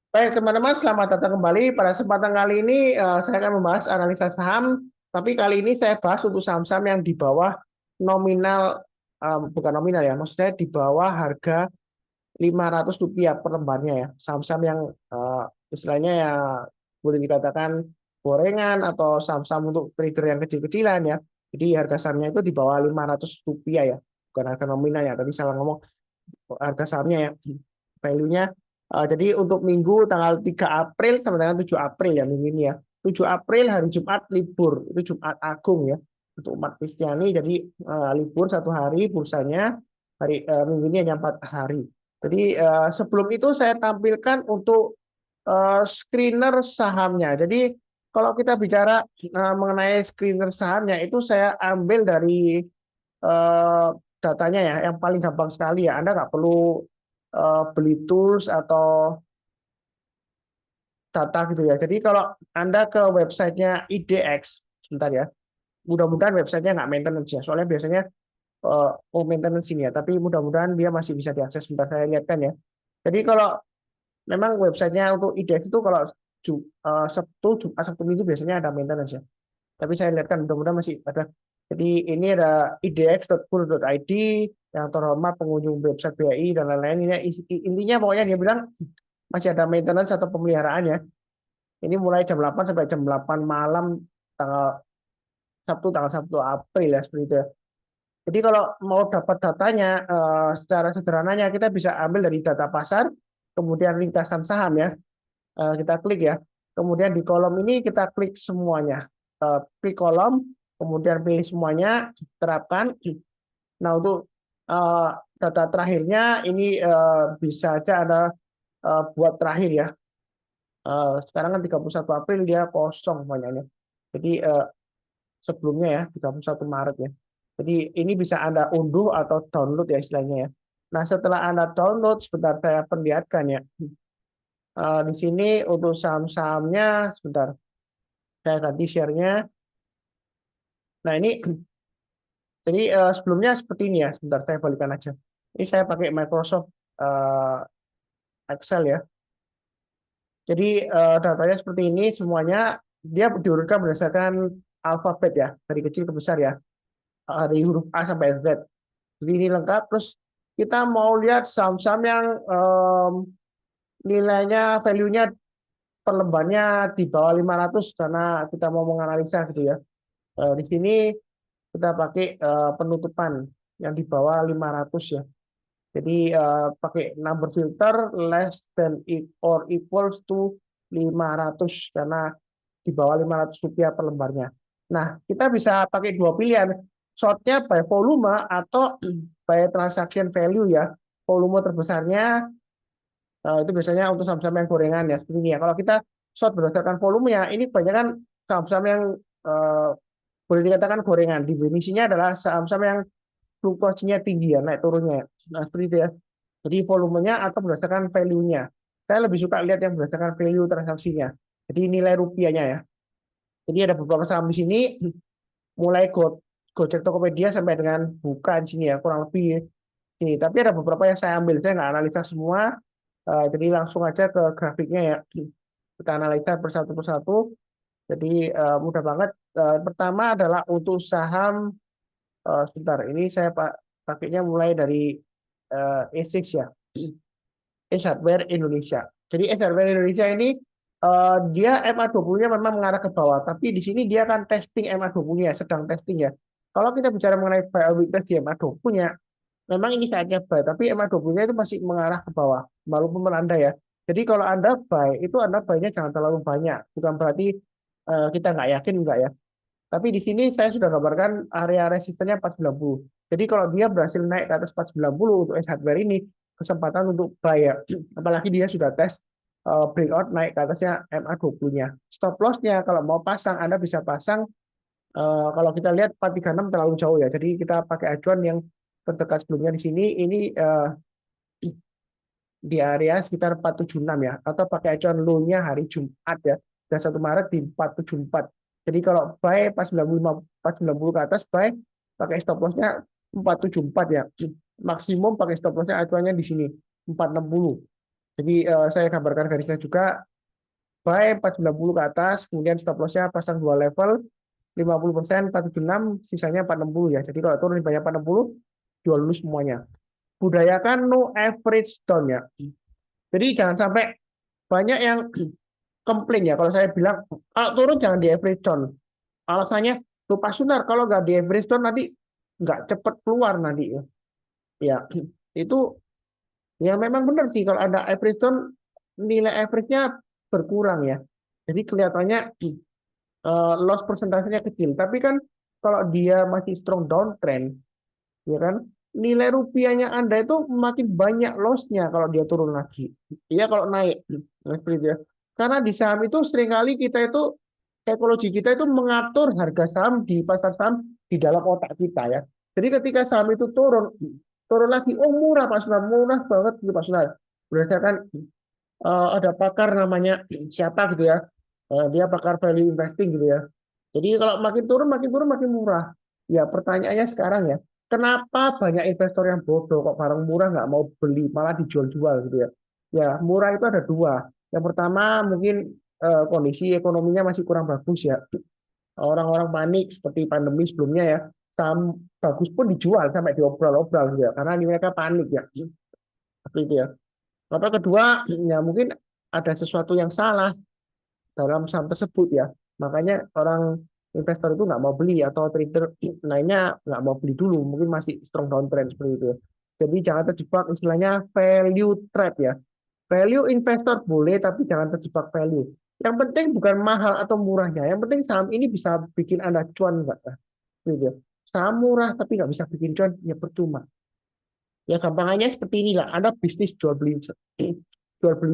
Baik, teman-teman, selamat datang kembali. Pada kesempatan kali ini, saya akan membahas analisa saham, tapi kali ini saya bahas untuk saham-saham yang di bawah nominal, bukan nominal ya, maksudnya di bawah harga Rp500 per lembarnya ya. Saham-saham yang istilahnya ya boleh dikatakan gorengan atau saham-saham untuk trader yang kecil-kecilan ya. Jadi harga sahamnya itu di bawah Rp500 ya, bukan harga nominalnya. Tadi salah ngomong harga sahamnya ya, value-nya. Jadi untuk minggu tanggal 3 April sampai dengan 7 April ya minggu ini ya. 7 April hari Jumat libur, itu Jumat Agung ya untuk umat Kristiani. Jadi libur satu hari bursanya, minggu ini hanya 4 hari. Jadi sebelum itu saya tampilkan untuk screener sahamnya. Jadi kalau kita bicara mengenai screener sahamnya itu saya ambil dari eh, datanya ya, yang paling gampang sekali ya. Anda nggak perlu beli tools atau data gitu ya. Jadi kalau Anda ke websitenya IDX, sebentar ya. Mudah-mudahan websitenya nggak maintenance ya. Soalnya biasanya maintenance ini ya. Tapi mudah-mudahan dia masih bisa diakses. Sebentar saya lihatkan ya. Jadi kalau memang websitenya untuk IDX itu kalau Sabtu, Jumat, Sabtu Minggu biasanya ada maintenance ya. Tapi saya lihatkan mudah-mudahan masih ada. Jadi ini ada idx.co.id yang terhormat pengunjung website BI dan lain-lain. Ini intinya pokoknya dia bilang masih ada maintenance atau pemeliharaan ya. Ini mulai jam 8 sampai jam 8 malam tanggal tanggal 1 April ya seperti itu ya. Jadi kalau mau dapat datanya secara sederhananya kita bisa ambil dari data pasar, kemudian lintasan saham ya. Kita klik ya. Kemudian di kolom ini kita klik semuanya. Klik kolom, kemudian pilih semuanya, terapkan. Nah, untuk eh, data terakhirnya ini bisa aja Anda buat terakhir ya. Sekarang kan 31 April dia kosong banyaknya. Jadi sebelumnya ya 31 Maret ya. Jadi ini bisa Anda unduh atau download ya istilahnya ya. Nah, setelah Anda download, sebentar saya perlihatkan ya. Di sini untuk saham-sahamnya, sebentar saya ganti share-nya. Nah, ini jadi sebelumnya seperti ini ya. Sebentar saya balikan aja. Ini saya pakai Microsoft eh, Excel ya. Jadi datanya seperti ini semuanya, dia diurutkan berdasarkan alfabet ya, dari kecil ke besar ya, dari huruf A sampai Z. Jadi ini lengkap. Terus kita mau lihat saham-saham yang nilainya, value-nya per lembarnya di bawah 500 karena kita mau menganalisa gitu ya. Di sini kita pakai penutupan yang di bawah 500 ya. Jadi pakai number filter less than or equals to 500 karena di bawah Rp500 per lembarnya. Nah, kita bisa pakai dua pilihan, shortnya by volume atau by transaction value ya. Volume terbesarnya itu biasanya untuk saham-saham yang gorengan ya seperti ini ya. Kalau kita short berdasarkan volumenya, ini banyak kan saham-saham yang eh, boleh dikatakan gorengan. Definisinya adalah saham-saham yang fluktuasinya tinggi ya, naik turunnya. Nah, seperti itu ya. Jadi volumenya atau berdasarkan value-nya. Saya lebih suka lihat yang berdasarkan value transaksinya. Jadi nilai rupiahnya ya. Jadi ada beberapa saham di sini, mulai Gojek Tokopedia sampai dengan bukan sini ya, kurang lebih ini. Tapi ada beberapa yang saya ambil, saya nggak analisa semua. Jadi langsung aja ke grafiknya ya. Kita analisa persatu persatu. Jadi mudah banget. Pertama adalah untuk saham, sebentar, ini saya pakainya mulai dari ASIC ya, Ace Hardware Indonesia. Jadi Ace Hardware Indonesia ini dia MA20-nya memang mengarah ke bawah, tapi di sini dia kan testing MA20-nya, sedang testing ya. Kalau kita bicara mengenai buy weakness di MA20-nya, memang ini saatnya buy, tapi MA20-nya itu masih mengarah ke bawah, walaupun melandai ya. Jadi kalau Anda buy, itu Anda buy-nya jangan terlalu banyak. Bukan berarti kita nggak yakin, enggak ya. Tapi di sini saya sudah gambarkan area resistennya 490. Jadi kalau dia berhasil naik ke atas 490 untuk S hardware ini, kesempatan untuk buy ya. Apalagi dia sudah tes breakout naik ke atasnya MA20-nya. Stop loss-nya kalau mau pasang, Anda bisa pasang. Kalau kita lihat 436 terlalu jauh ya. Jadi kita pakai acuan yang terdekat sebelumnya di sini. Ini di area sekitar 476 ya, atau pakai acuan low-nya hari Jumat ya, dan 1 Maret di 474. Jadi kalau buy pas 95 490 ke atas, buy pakai stop loss-nya 474 ya. Maksimum pakai stop loss-nya acuannya di sini 460. Jadi saya gambarkan garisnya juga, buy 490 ke atas, kemudian stop loss-nya pasang 2 level, 50%, 476, sisanya 460 ya. Jadi kalau turun di banyak 460, jual dulu semuanya. Budayakan no average down ya. Jadi jangan sampai banyak yang komplain ya. Kalau saya bilang, kalau turun jangan di average down. Alasannya, tuh Pak Sunar, kalau nggak di average down nanti nggak cepat keluar nanti ya. Ya, itu ya memang benar sih kalau ada average down, nilai average-nya berkurang ya. Jadi kelihatannya loss persentasenya kecil. Tapi kan kalau dia masih strong downtrend, ya kan, nilai rupiahnya Anda itu makin banyak loss-nya kalau dia turun lagi. Iya kalau naik. Nah, seperti itu ya. Karena di saham itu seringkali kita itu, psikologi kita itu mengatur harga saham di pasar saham di dalam otak kita ya. Jadi ketika saham itu turun, turun lagi, oh murah Pak Sunar, murah banget gitu Pak Sunar. Berdasarkan ada pakar namanya siapa gitu ya. Dia pakar value investing gitu ya. Jadi kalau makin turun makin murah. Ya pertanyaannya sekarang ya, kenapa banyak investor yang bodoh kok barang murah nggak mau beli malah dijual-jual gitu ya? Ya murah itu ada dua. Yang pertama mungkin kondisi ekonominya masih kurang bagus ya. Orang-orang panik seperti pandemi sebelumnya ya. Saham bagus pun dijual sampai diobral-obral gitu ya. Karena mereka panik ya. Seperti itu ya. Atau kedua, ya mungkin ada sesuatu yang salah dalam saham tersebut ya. Makanya orang investor itu nggak mau beli atau trader lainnya nggak mau beli dulu. Mungkin masih strong downtrend seperti itu. Jadi jangan terjebak istilahnya value trap ya. Value investor boleh tapi jangan terjebak value. Yang penting bukan mahal atau murahnya. Yang penting saham ini bisa bikin Anda cuan nggak? Gitu. Saham murah tapi nggak bisa bikin cuan ya percuma. Ya gampangannya seperti inilah. Anda bisnis jual beli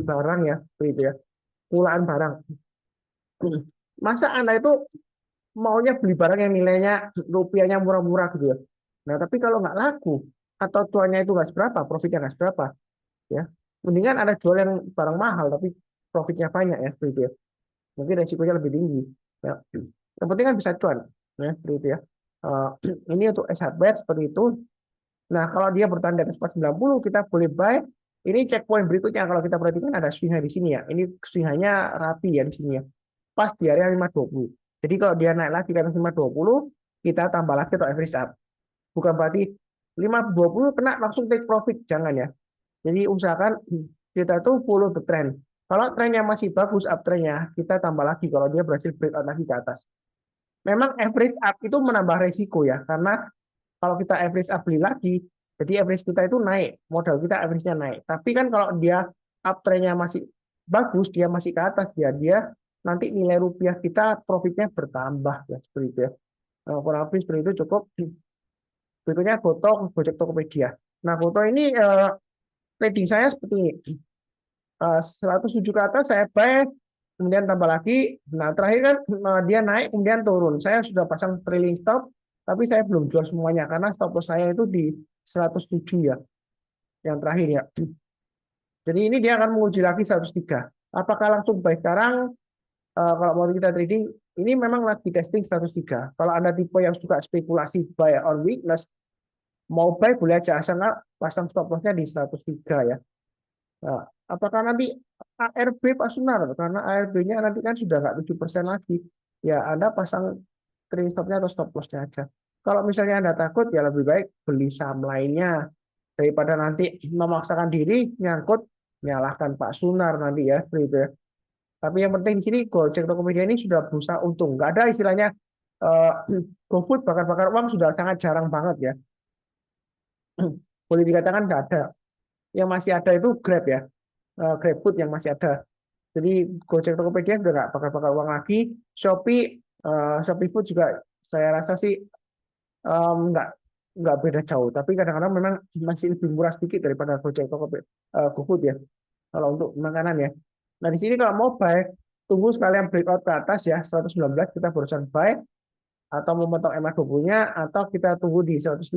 barang ya, begitu ya. Mulaan barang. Masa Anda itu maunya beli barang yang nilainya rupiahnya murah-murah gitu ya. Nah, tapi kalau nggak laku atau cuannya itu nggak seberapa, profitnya nggak seberapa, ya. Mendingan Anda jual yang barang mahal tapi profitnya banyak ya, begitu ya. Mungkin resikonya lebih tinggi. Ya. Yang penting kan bisa cuan, ya, begitu ya. Eh, ini untuk sahabat seperti itu. Nah, kalau dia bertahan di atas 490, kita boleh buy. Ini checkpoint berikutnya kalau kita perhatikan ada swing di sini ya. Ini swing-nya rapi ya di sini ya. Pas di area 520. Jadi kalau dia naik lagi ke atas 520, kita tambah lagi atau average up. Bukan berarti 520 kena langsung take profit, jangan ya. Jadi usahakan kita tuh follow the trend. Kalau trennya masih bagus uptrendnya, kita tambah lagi kalau dia berhasil breakout lagi ke atas. Memang average up itu menambah resiko ya, karena kalau kita average up beli lagi, jadi average kita itu naik, modal kita average-nya naik. Tapi kan kalau dia uptrend-nya masih bagus, dia masih ke atas, dia nanti nilai rupiah kita profitnya bertambah ya seperti itu ya. Nah, kurang lebih seperti itu cukup. Berikutnya foto Gojek Tokopedia. Nah, foto ini trading saya seperti ini. 107 ke atas saya buy, kemudian tambah lagi. Nah, terakhir kan dia naik kemudian turun. Saya sudah pasang trailing stop, tapi saya belum jual semuanya karena stop loss saya itu di 107 ya, yang terakhir ya. Jadi ini dia akan menguji lagi 103. Apakah langsung buy sekarang? Kalau mau kita trading, ini memang lagi testing 103. Kalau Anda tipe yang suka spekulasi buy on weakness, mau buy boleh aja, asal nggak pasang stop loss-nya di 103 ya. Nah, apakah nanti ARB Pak Sunar? Karena ARB-nya nanti kan sudah nggak 7% lagi. Ya, Anda pasang trailing stop-nya atau stop loss-nya aja. Kalau misalnya Anda takut, ya lebih baik beli saham lainnya. Daripada nanti memaksakan diri, nyangkut, nyalahkan Pak Sunar nanti ya. Seperti itu ya. Tapi yang penting di sini, Gojek Tokopedia ini sudah berusaha untung. Nggak ada istilahnya uh, GoFood bakar-bakar uang sudah sangat jarang banget ya. Boleh dikatakan nggak ada. Yang masih ada itu Grab ya. GrabFood yang masih ada. Jadi Gojek Tokopedia sudah nggak bakar-bakar uang lagi. Shopee Food juga saya rasa sih nggak beda jauh. Tapi kadang-kadang memang masih lebih murah sedikit daripada Gojek Tokopedia, GoFood ya. Kalau untuk makanan ya. Nah di sini kalau mau buy, tunggu sekalian breakout ke atas ya 119 kita barusan buy atau memotong MA20-nya atau kita tunggu di 103.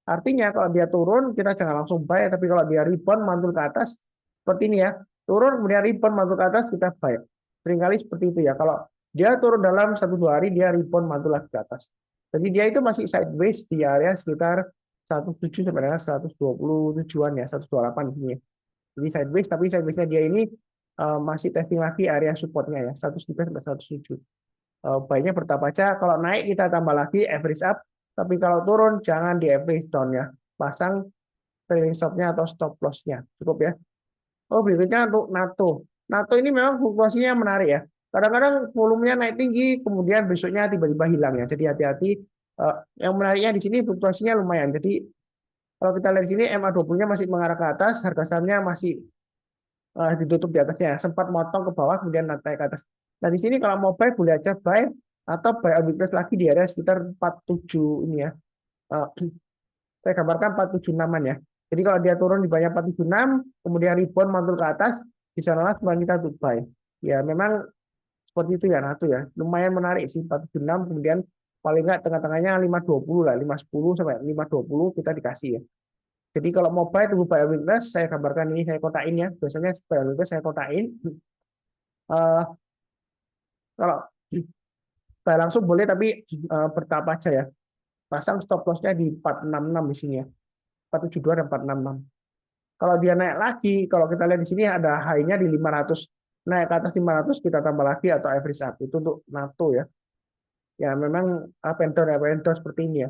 Artinya kalau dia turun kita jangan langsung buy, tapi kalau dia rebound mantul ke atas seperti ini ya, turun kemudian rebound mantul ke atas kita buy. Seringkali seperti itu ya. Kalau dia turun dalam 1-2 hari dia rebound mantul lagi ke atas. Jadi dia itu masih sideways di area sekitar 107 sampai dengan 127-an ya, 128 ini. Jadi sideways, tapi sideways-nya dia ini masih testing lagi area supportnya ya, 103 sampai 107. Baiknya bertahap aja. Kalau naik kita tambah lagi average up, tapi kalau turun jangan di average down ya. Pasang trailing stop-nya atau stop loss-nya. Cukup ya. Oh, berikutnya untuk NATO. NATO ini memang fluktuasinya menarik ya. Kadang-kadang volumenya naik tinggi, kemudian besoknya tiba-tiba hilang ya. Jadi hati-hati. Yang menariknya di sini fluktuasinya lumayan. Jadi kalau kita lihat di sini MA20-nya masih mengarah ke atas, harga sahamnya masih ditutup di atasnya, sempat motong ke bawah kemudian naik ke atas. Nah di sini kalau mau buy boleh aja buy atau buy on weakness lagi di area sekitar 47 ini ya. Eh, saya gambarkan 47,6-an ya. Jadi kalau dia turun di banyak 476, kemudian rebound mantul ke atas, di sanalah sebenarnya kita untuk buy. Ya memang seperti itu ya NATO ya. Lumayan menarik sih 476, kemudian paling nggak tengah-tengahnya 520 lah, 510 sampai 520 kita dikasih ya. Jadi kalau mau buy tunggu buy on weakness, saya gambarkan ini, saya kotain ya. Biasanya buy on weakness saya kotain. Eh, kalau buy langsung boleh tapi bertahap aja ya. Pasang stop loss-nya di 466 di sini ya. 472 dan 466. Kalau dia naik lagi, kalau kita lihat di sini ada high-nya di 500. Naik ke atas 500 kita tambah lagi atau average up. Itu untuk NATO ya. Ya memang up and down seperti ini ya.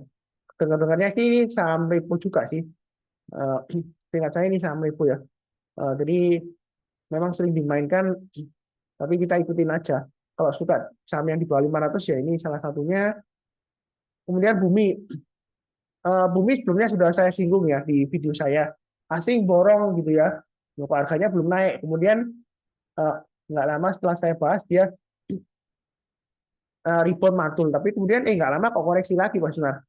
Dengar-dengarnya sih ini saham repo juga sih. Eh, Seingat saya ini saham repo ya. Jadi memang sering dimainkan, tapi kita ikutin aja. Kalau suka saham yang di bawah 500 ya ini salah satunya. Kemudian Bumi. Bumi sebelumnya sudah saya singgung ya di video saya. Asing borong gitu ya. Kok harganya belum naik. Kemudian eh, nggak lama setelah saya bahas dia rebound mantul. Tapi kemudian nggak lama kok koreksi lagi Pak Sunar.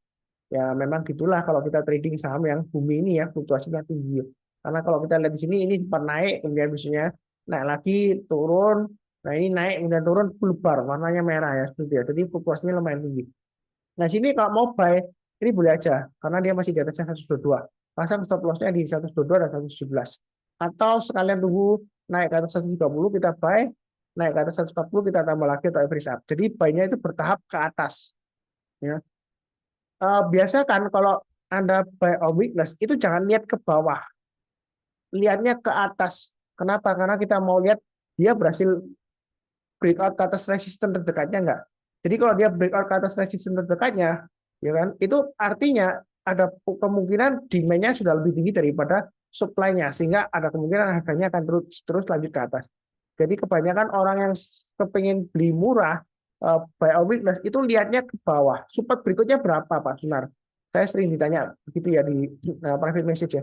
Ya memang gitulah kalau kita trading saham yang Bumi ini ya fluktuasinya tinggi. Karena kalau kita lihat di sini ini sempat naik, kemudian biasanya naik lagi, turun. Nah ini naik, kemudian turun, berlebar, warnanya merah ya. Seperti ya. Jadi fluktuasinya lumayan tinggi. Nah sini kalau mau buy, ini boleh aja. Karena dia masih di atasnya 122. Pasang stop loss-nya di 122 dan 117. Atau sekalian tunggu naik ke atas 130, kita buy. Naik ke atas 140, kita tambah lagi atau average up. Jadi buy-nya itu bertahap ke atas. Ya. Biasa kan kalau Anda buy on weakness, itu jangan lihat ke bawah. Lihatnya ke atas. Kenapa? Karena kita mau lihat dia berhasil breakout ke atas resisten terdekatnya enggak. Jadi kalau dia breakout ke atas resisten terdekatnya, ya kan, itu artinya ada kemungkinan demand-nya sudah lebih tinggi daripada supply-nya, sehingga ada kemungkinan harganya akan terus lanjut ke atas. Jadi kebanyakan orang yang kepingin beli murah, buy on weakness, itu lihatnya ke bawah. Support berikutnya berapa, Pak Sunar? Saya sering ditanya begitu ya di private message ya.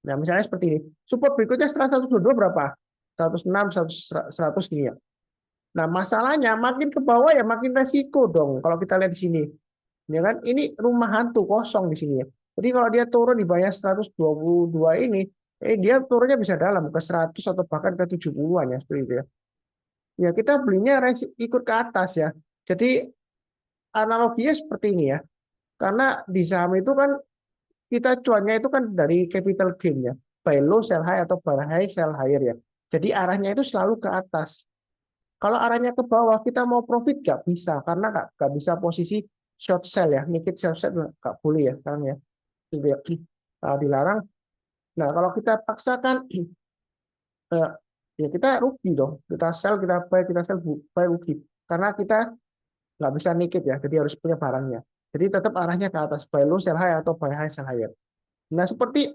Nah, misalnya seperti ini. Support berikutnya setelah 122 berapa? 106, 100 gini ya. Nah, masalahnya makin ke bawah ya makin resiko dong. Kalau kita lihat di sini, ya kan? Ini rumah hantu kosong di sini ya. Jadi kalau dia turun di bawah 122 ini, dia turunnya bisa dalam ke 100 atau bahkan ke 70-an ya seperti itu ya. Ya kita belinya ikut ke atas ya. Jadi analoginya seperti ini ya. Karena di saham itu kan kita cuannya itu kan dari capital gain ya. Buy low, sell high atau buy high, sell higher ya. Jadi arahnya itu selalu ke atas. Kalau arahnya ke bawah, kita mau profit nggak bisa. Karena nggak bisa posisi short sell ya. Naked short sell nggak boleh ya sekarang ya. Gitu ya. Dilarang. Nah, kalau kita paksakan, ya kita rugi dong. Kita sell, kita sell, buy rugi. Karena kita nggak bisa naked ya. Jadi harus punya barangnya. Jadi tetap arahnya ke atas. Buy low, sell high, atau buy high, sell higher. Nah, seperti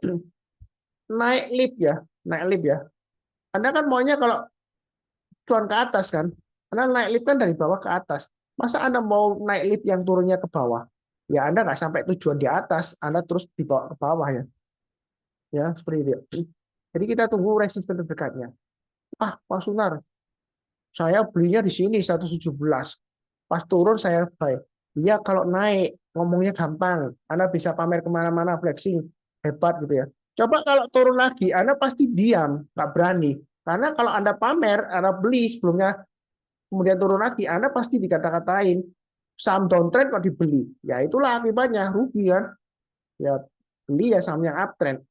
naik lift ya. Naik lift ya. Anda kan maunya kalau cuan ke atas kan. Karena naik lift kan dari bawah ke atas. Masa Anda mau naik lift yang turunnya ke bawah? Ya Anda nggak sampai tujuan di atas, Anda terus dibawa ke bawah ya. Ya, seperti itu. Jadi kita tunggu resisten terdekatnya. Ah, Pak Sunar, saya belinya di sini 117. Pas turun saya buy. Iya, kalau naik ngomongnya gampang. Anda bisa pamer kemana-mana, flexing hebat gitu ya. Coba kalau turun lagi, Anda pasti diam, nggak berani. Karena kalau Anda pamer, Anda beli sebelumnya, kemudian turun lagi, Anda pasti dikata-katain saham downtrend kok dibeli. Ya itulah akibatnya, rugi kan. Ya beli ya saham yang uptrend.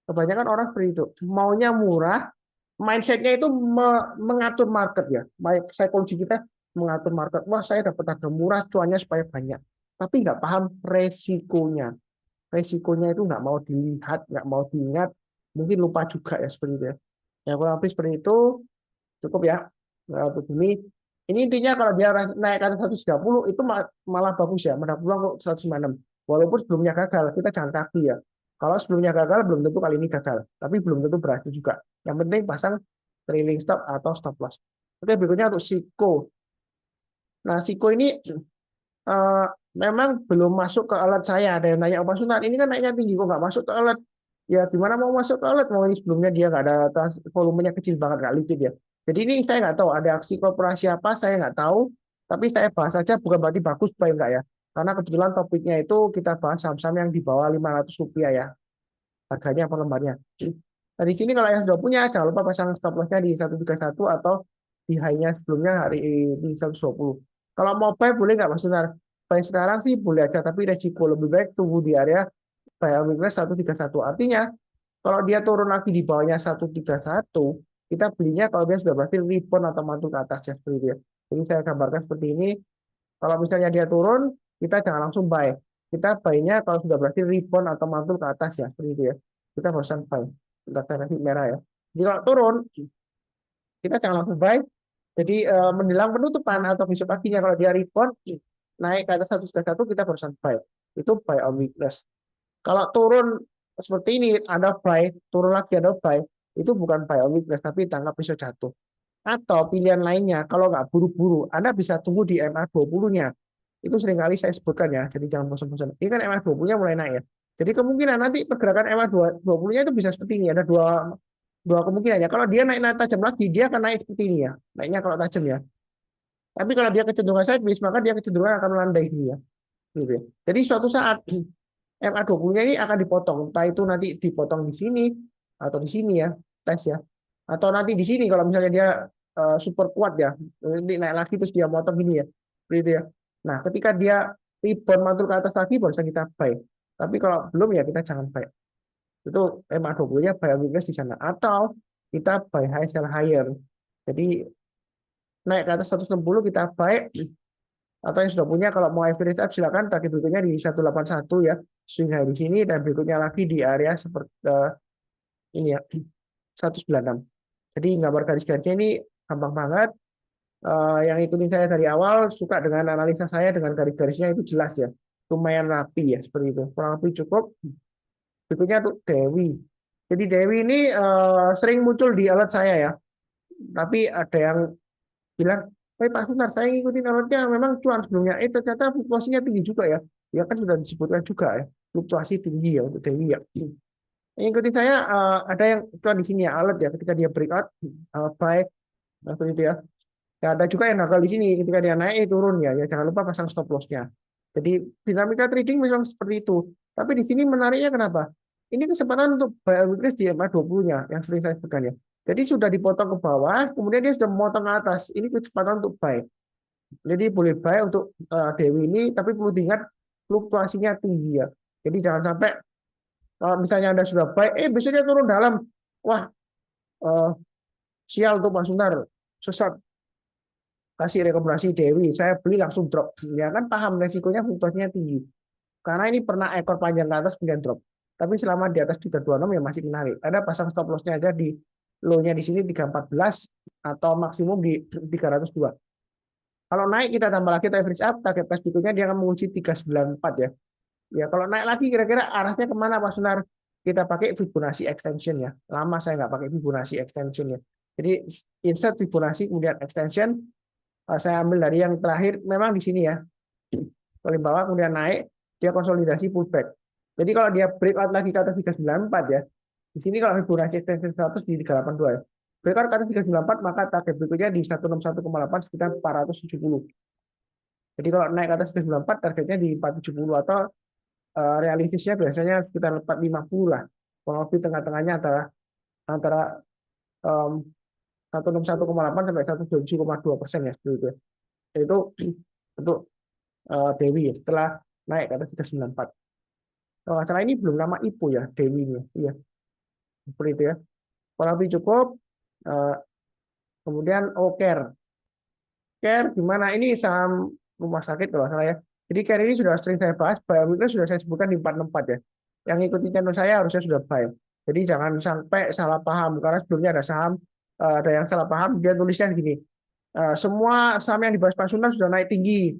Kebanyakan orang seperti itu. Maunya murah, mindsetnya itu mengatur market ya. Psikologi kita mengatur market. Wah saya dapat harga murah, cuannya supaya banyak. Tapi nggak paham resikonya. Resikonya itu nggak mau dilihat, nggak mau diingat. Mungkin lupa juga ya seperti itu ya. Ya kurang lebih seperti itu, cukup ya. Nah, untuk ini intinya kalau dia naik ke atas 130 itu malah bagus ya, ada peluang kok 196. Walaupun sebelumnya gagal, kita jangan kaku ya. Kalau sebelumnya gagal belum tentu kali ini gagal, tapi belum tentu berhasil juga. Yang penting pasang trailing stop atau stop loss. Oke, berikutnya untuk Siko. Nah, Siko ini eh, memang belum masuk ke alat saya. Ada yang nanya, Pak Sunan, ini kan naiknya tinggi kok nggak masuk ke alat? Ya gimana mau masuk ke alat? Mau ini sebelumnya dia nggak ada volumenya kecil banget, nggak liquid ya. Jadi ini saya nggak tahu ada aksi korporasi apa, saya nggak tahu. Tapi saya bahas saja bukan berarti bagus supaya enggak ya. Karena kebetulan topiknya itu kita bahas saham-saham yang di bawah Rp500 ya harganya per lembarnya. Nah, di sini kalau yang sudah punya, jangan lupa pasang stop loss-nya di 131 atau di high-nya sebelumnya hari ini 120. Kalau mau buy boleh nggak Mas Sunar? Buy sekarang sih boleh aja, tapi resiko lebih baik tunggu di area buy on weakness 131. Artinya, kalau dia turun lagi di bawahnya 131, kita belinya kalau dia sudah berhasil rebound atau mantul ke atas ya seperti itu ya. Jadi saya gambarkan seperti ini. Kalau misalnya dia turun, kita jangan langsung buy. Kita buy-nya kalau sudah berhasil rebound atau mantul ke atas ya, seperti itu ya. Kita barusan buy. Kita kasih merah ya. Jadi kalau turun, kita jangan langsung buy. Jadi menjelang penutupan atau besok paginya kalau dia rebound naik ke atas 131 kita barusan buy. Itu buy on weakness. Kalau turun seperti ini ada buy, turun lagi ada buy, itu bukan buy on weakness tapi tangkap besok jatuh. Atau pilihan lainnya, kalau nggak buru-buru, Anda bisa tunggu di MA20-nya. Itu seringkali saya sebutkan ya, jadi jangan bosan-bosan. Ini kan MA20-nya mulai naik ya. Jadi kemungkinan nanti pergerakan MA20-nya itu bisa seperti ini. Ada dua kemungkinan ya. Kalau dia naik tajam lagi, dia akan naik seperti ini ya. Naiknya kalau tajam ya. Tapi kalau dia kecenderungan sideways, maka dia kecenderungan akan melandai ini ya. Gitu ya. Jadi suatu saat MA20-nya ini akan dipotong. Entah itu nanti dipotong di sini atau di sini ya, tes ya. Atau nanti di sini kalau misalnya dia super kuat ya, nanti naik lagi terus dia motong gini ya. Gitu ya. Nah, ketika dia rebound mantul ke atas lagi baru kita buy. Tapi kalau belum ya kita jangan buy. Itu MA20-nya buy weakness di sana. Atau kita buy high sell higher. Jadi naik ke atas 160 kita buy atau yang sudah punya kalau mau average up silakan target berikutnya di 181 ya swing high di sini dan berikutnya lagi di area seperti ini ya 196. Jadi gambar garis-garisnya ini gampang banget. Yang ikutin saya dari awal suka dengan analisa saya dengan garis-garisnya itu jelas ya, lumayan rapi ya seperti itu, kurang lebih cukup. Berikutnya untuk Dewi. Jadi Dewi ini sering muncul di alat saya ya, tapi ada yang bilang, Pak Sunar, saya ngikutin alatnya memang cuan sebelumnya, ternyata fluktuasinya tinggi juga ya. Ya kan sudah disebutkan juga ya, fluktuasi tinggi ya untuk Dewi ya. Yang ikutin saya ada yang cuan di sini ya, alat ya, ketika dia breakout, buy, seperti itu ya. Ya, ada juga yang gagal di sini ketika dia naik turun ya, ya jangan lupa pasang stop loss-nya. Jadi dinamika trading memang seperti itu. Tapi di sini menariknya kenapa? Ini kesempatan untuk buy weakness di MA20-nya yang sering saya sebutkan ya. Jadi sudah dipotong ke bawah, kemudian dia sudah memotong ke atas. Ini kesempatan untuk buy. Jadi boleh buy untuk Dewi ini, tapi perlu diingat fluktuasinya tinggi ya. Jadi jangan sampai kalau misalnya Anda sudah buy, besoknya turun dalam. Wah, eh, sial tuh Mas Sunar, sesat kasih rekomendasi Dewi, saya beli langsung drop. Ya kan paham resikonya fluktuasinya tinggi. Karena ini pernah ekor panjang ke atas kemudian drop. Tapi selama di atas 326 ya masih menarik. Ada pasang stop loss-nya aja di low-nya di sini 314 atau maksimum di 302. Kalau naik kita tambah lagi average up, target price berikutnya dia akan menguji 394 ya. Ya kalau naik lagi kira-kira arahnya kemana Pak Sunar? Kita pakai Fibonacci extension ya. Lama saya nggak pakai Fibonacci extension ya. Jadi insert Fibonacci kemudian extension. Saya ambil dari yang terakhir memang di sini ya. Paling bawah kemudian naik, dia konsolidasi pullback. Jadi kalau dia breakout lagi ke atas 394 ya. Di sini kalau Fibonacci extension 100 di 382 ya. Breakout ke atas 394 maka target berikutnya di 161,8 sekitar 470. Jadi kalau naik ke atas 394 targetnya di 470 atau realistisnya biasanya sekitar 450 lah. Kalau lebih tengah-tengahnya antara antara um, 161,8 sampai 127,2% ya seperti itu. Itu untuk Dewi ya, setelah naik ke atas 394. Kalau nggak salah ini belum nama IPO ya Dewi ini. Iya, seperti itu ya. Kalau lebih cukup. Eh, Kemudian Care. Care gimana? Ini saham rumah sakit kalau salah ya. Jadi Care ini sudah sering saya bahas, buy weakness sudah saya sebutkan di 464 ya. Yang ikuti channel saya harusnya sudah buy. Jadi jangan sampai salah paham karena sebelumnya ada saham ada yang salah paham dia tulisnya gini, semua saham yang dibahas Pak Sunan sudah naik tinggi.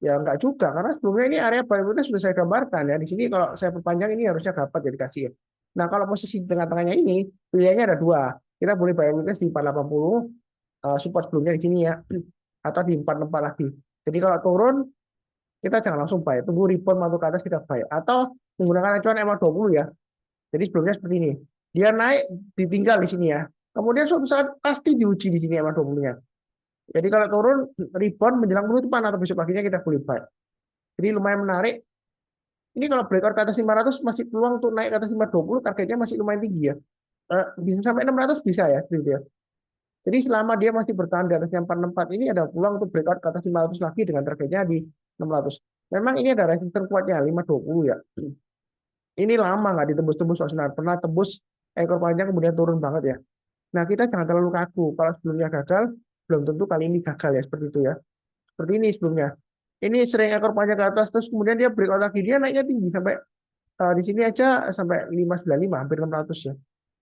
Ya enggak juga karena sebelumnya ini area buy weakness sudah saya gambarkan ya. Di sini kalau saya perpanjang ini harusnya dapat jadi kasih. Nah, kalau posisi tengah-tengahnya ini pilihannya ada dua. Kita boleh buy weakness di 480 support sebelumnya di sini ya atau di 464 lagi. Jadi kalau turun kita jangan langsung buy, tunggu rebound masuk ke atas kita buy atau menggunakan acuan MA20 ya. Jadi sebelumnya seperti ini. Dia naik ditinggal di sini ya. Kemudian suatu saat pasti diuji di sini MA20-nya. Jadi kalau turun rebound menjelang penutupan atau besok paginya kita boleh buy. Jadi lumayan menarik. Ini kalau breakout ke atas 500 masih peluang untuk naik ke atas 520, targetnya masih lumayan tinggi ya. Bisa sampai 600 bisa ya, gitu ya. Jadi selama dia masih bertahan di atasnya 464 ini ada peluang untuk breakout ke atas 500 lagi dengan targetnya di 600. Memang ini ada resisten kuatnya 520 ya. Ini lama nggak ditembus-tembus Pak. Pernah tembus ekor panjang kemudian turun banget ya. Nah, kita jangan terlalu kaku. Kalau sebelumnya gagal, belum tentu kali ini gagal ya seperti itu ya. Seperti ini sebelumnya. Ini sering ekor panjang ke atas terus kemudian dia breakout lagi, dia naiknya tinggi sampai di sini aja sampai 595 hampir 600 ya.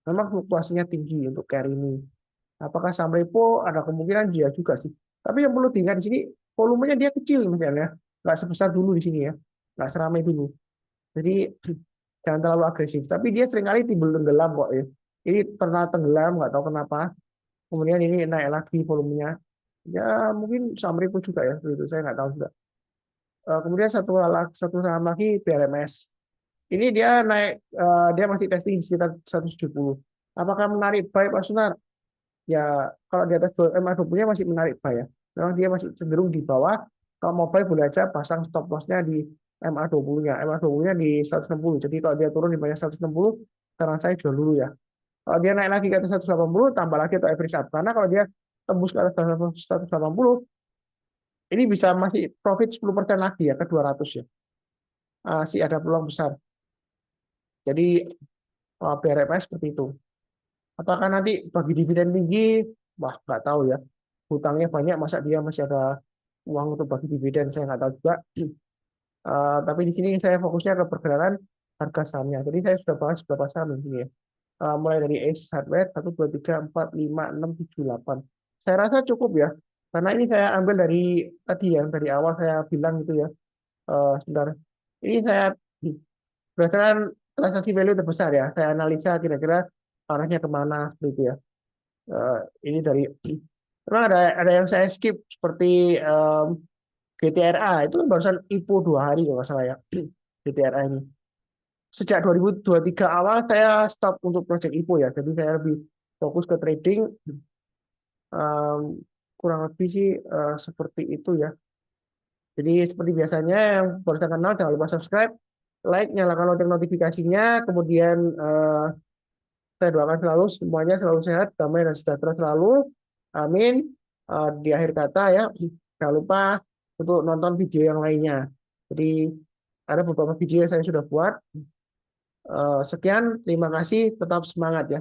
Memang fluktuasinya tinggi untuk carry ini. Apakah saham repo ada kemungkinan dia juga sih. Tapi yang perlu diingat di sini volumenya dia kecil misalnya, nggak sebesar dulu di sini ya, nggak seramai dulu. Jadi jangan terlalu agresif. Tapi dia seringkali timbul tenggelam kok ya. Ini pernah tenggelam nggak tahu kenapa. Kemudian ini naik lagi volumenya. Ya mungkin saham repo juga ya, itu saya nggak tahu juga. Kemudian satu saham lagi BRMS. Ini dia naik, dia masih testing di sekitar 170. Apakah menarik buy Pak Sunar? Ya kalau di atas MA20-nya masih menarik buy ya. Memang dia masih cenderung di bawah. Kalau mau buy boleh aja pasang stop loss-nya di MA20-nya. MA20-nya di 160. Jadi kalau dia turun di bawah 160, saran saya jual dulu ya. Kalau dia naik lagi ke atas 180, tambah lagi atau average up. Karena kalau dia tembus ke atas 180, ini bisa masih profit 10% lagi ya ke 200 ya. Masih ada peluang besar. Jadi BRMS seperti itu. Apakah nanti bagi dividen tinggi? Wah, nggak tahu ya. Hutangnya banyak, masa dia masih ada uang untuk bagi dividen? Saya nggak tahu juga. Tapi di sini saya fokusnya ke pergerakan harga sahamnya. Jadi saya sudah bahas beberapa saham di sini ya. Mulai dari Ace Hardware 1, 2, 3, 4, 5, 6, 7, 8. Saya rasa cukup ya. Karena ini saya ambil dari tadi ya, dari awal saya bilang gitu ya. Sebentar. Ini saya berdasarkan transaksi value terbesar ya. Saya analisa kira-kira arahnya kemana gitu ya. Ini dari memang ada yang saya skip seperti GTRA itu kan barusan IPO 2 hari kalau nggak salah ya. GTRA ini sejak 2023 awal saya stop untuk project IPO ya, jadi saya lebih fokus ke trading. Kurang lebih sih seperti itu ya. Jadi seperti biasanya yang baru saya kenal jangan lupa subscribe, like, nyalakan lonceng notifikasinya, kemudian saya doakan selalu semuanya selalu sehat, damai dan sejahtera selalu. Amin. Di akhir kata ya, jangan lupa untuk nonton video yang lainnya. Jadi ada beberapa video yang saya sudah buat. Sekian, terima kasih, tetap semangat ya.